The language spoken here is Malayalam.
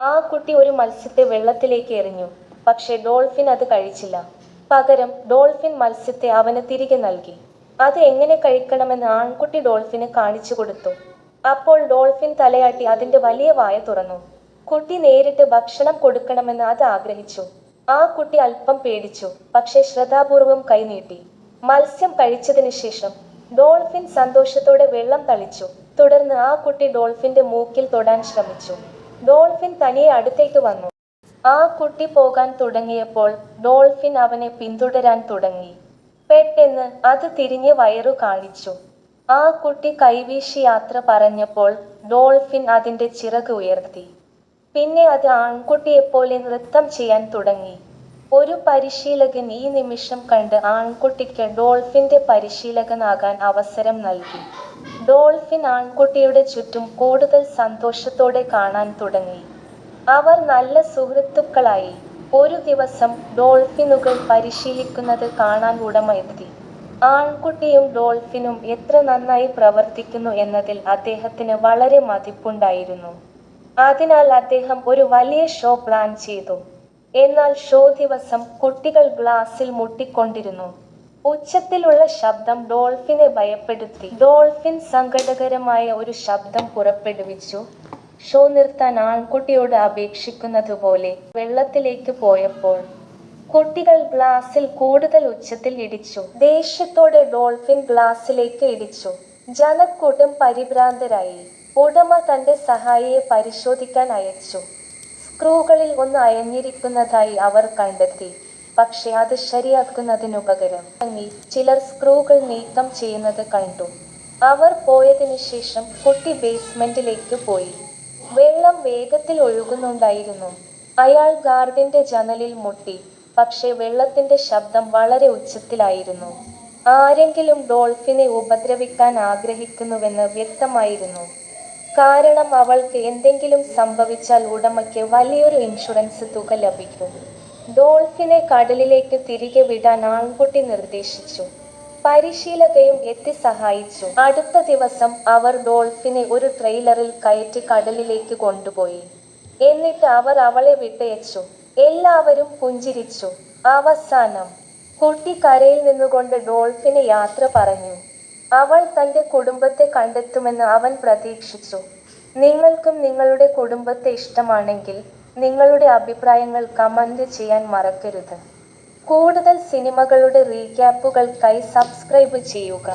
ആ കുട്ടി ഒരു മത്സ്യത്തെ വെള്ളത്തിലേക്ക് എറിഞ്ഞു. പക്ഷേ ഡോൾഫിൻ അത് കഴിച്ചില്ല. പകരം ഡോൾഫിൻ മത്സ്യത്തെ അവന് തിരികെ നൽകി. അത് എങ്ങനെ കഴിക്കണമെന്ന് ആൺകുട്ടി ഡോൾഫിന് കാണിച്ചു കൊടുത്തു. അപ്പോൾ ഡോൾഫിൻ തലയാട്ടി അതിന്റെ വലിയ വായ തുറന്നു. കുട്ടി നേരിട്ട് ഭക്ഷണം കൊടുക്കണമെന്ന് അത് ആഗ്രഹിച്ചു. ആ കുട്ടി അല്പം പേടിച്ചു, പക്ഷേ ശ്രദ്ധാപൂർവം കൈനീട്ടി. മത്സ്യം കഴിച്ചതിന് ശേഷം ഡോൾഫിൻ സന്തോഷത്തോടെ വെള്ളം തളിച്ചു. തുടർന്ന് ആ കുട്ടി ഡോൾഫിന്റെ മൂക്കിൽ തൊടാൻ ശ്രമിച്ചു. ഡോൾഫിൻ തനിയെ അടുത്തേക്ക് വന്നു. ആ കുട്ടി പോകാൻ തുടങ്ങിയപ്പോൾ ഡോൾഫിൻ അവനെ പിന്തുടരാൻ തുടങ്ങി. പെട്ടെന്ന് അത് തിരിഞ്ഞ് വയറു കാണിച്ചു. ആ കുട്ടി കൈവീശി യാത്ര പറഞ്ഞപ്പോൾ ഡോൾഫിൻ അതിന്റെ ചിറക് ഉയർത്തി. പിന്നെ അത് ആൺകുട്ടിയെപ്പോലെ നൃത്തം ചെയ്യാൻ തുടങ്ങി. ഒരു പരിശീലകൻ ഈ നിമിഷം കണ്ട് ആൺകുട്ടിക്ക് ഡോൾഫിന്റെ പരിശീലകനാകാൻ അവസരം നൽകി. ഡോൾഫിൻ ആൺകുട്ടിയുടെ ചുറ്റും കൂടുതൽ സന്തോഷത്തോടെ കാണാൻ തുടങ്ങി. അവർ നല്ല സുഹൃത്തുക്കളായി. ഒരു ദിവസം ഡോൾഫിനുകൾ പരിശീലിക്കുന്നത് കാണാൻ ഉടമ എത്തി. ആൺകുട്ടിയും ഡോൾഫിനും എത്ര നന്നായി പ്രവർത്തിക്കുന്നു എന്നതിൽ അദ്ദേഹത്തിന് വളരെ മതിപ്പുണ്ടായിരുന്നു. അതിനാൽ അദ്ദേഹം ഒരു വലിയ ഷോ പ്ലാൻ ചെയ്തു. എന്നാൽ ഷോ ദിവസം കുട്ടികൾ ഗ്ലാസിൽ മുട്ടിക്കൊണ്ടിരുന്നു. ഉച്ചത്തിലുള്ള ശബ്ദം ഡോൾഫിനെ ഭയപ്പെടുത്തി. ഡോൾഫിൻ സങ്കടകരമായ ഒരു ശബ്ദം പുറപ്പെടുവിച്ചു. ഷോ നിർത്താൻ ആൺകുട്ടിയോട് അപേക്ഷിക്കുന്നതുപോലെ വെള്ളത്തിലേക്ക് പോയപ്പോൾ കുട്ടികൾ ഗ്ലാസിൽ കൂടുതൽ ഉച്ചത്തിൽ ഇടിച്ചു. ദേഷ്യത്തോടെ ഡോൾഫിൻ ഗ്ലാസിലേക്ക് ഇടിച്ചു. ജനക്കൂട്ടം പരിഭ്രാന്തരായി. ഉടമ തന്റെ സഹായിയെ പരിശോധിക്കാൻ അയച്ചു. സ്ക്രൂകളിൽ ഒന്ന് അയഞ്ഞിരിക്കുന്നതായി അവർ കണ്ടെത്തി. പക്ഷേ അത് ശരിയാക്കുന്നതിനുപകരം ചിലർ സ്ക്രൂകൾ നീക്കം ചെയ്യുന്നത് കണ്ടു. അവർ പോയതിനു ശേഷം കുട്ടി ബേസ്മെന്റിലേക്ക് പോയി. വെള്ളം വേഗത്തിൽ ഒഴുകുന്നുണ്ടായിരുന്നു. അയാൾ ഗാർഡിന്റെ ജനലിൽ മുട്ടി. പക്ഷേ വെള്ളത്തിന്റെ ശബ്ദം വളരെ ഉച്ചത്തിലായിരുന്നു. ആരെങ്കിലും ഡോൾഫിനെ ഉപദ്രവിക്കാൻ ആഗ്രഹിക്കുന്നുവെന്ന് വ്യക്തമായിരുന്നു. കാരണം അവൾക്ക് എന്തെങ്കിലും സംഭവിച്ചാൽ ഉടമയ്ക്ക് വലിയൊരു ഇൻഷുറൻസ് തുക ലഭിക്കും. ഡോൾഫിനെ കടലിലേക്ക് തിരികെ വിടാൻ ആൺകുട്ടി നിർദ്ദേശിച്ചു. പരിശീലകയും എത്തി സഹായിച്ചു. അടുത്ത ദിവസം അവർ ഡോൾഫിനെ ഒരു ട്രെയിലറിൽ കയറ്റി കടലിലേക്ക് കൊണ്ടുപോയി. എന്നിട്ട് അവർ അവളെ വിട്ടയച്ചു. എല്ലാവരും പുഞ്ചിരിച്ചു. അവസാനം കുട്ടി കരയിൽ നിന്നുകൊണ്ട് ഡോൾഫിന് യാത്ര പറഞ്ഞു. അവൾ തന്റെ കുടുംബത്തെ കണ്ടെത്തുമെന്ന് അവൻ പ്രതീക്ഷിച്ചു. നിങ്ങൾക്കും നിങ്ങളുടെ കുടുംബത്തെ ഇഷ്ടമാണെങ്കിൽ നിങ്ങളുടെ അഭിപ്രായങ്ങൾ കമന്റ് ചെയ്യാൻ മറക്കരുത്. കൂടുതൽ സിനിമകളുടെ റീക്യാപ്പുകൾക്കായി സബ്സ്ക്രൈബ് ചെയ്യുക.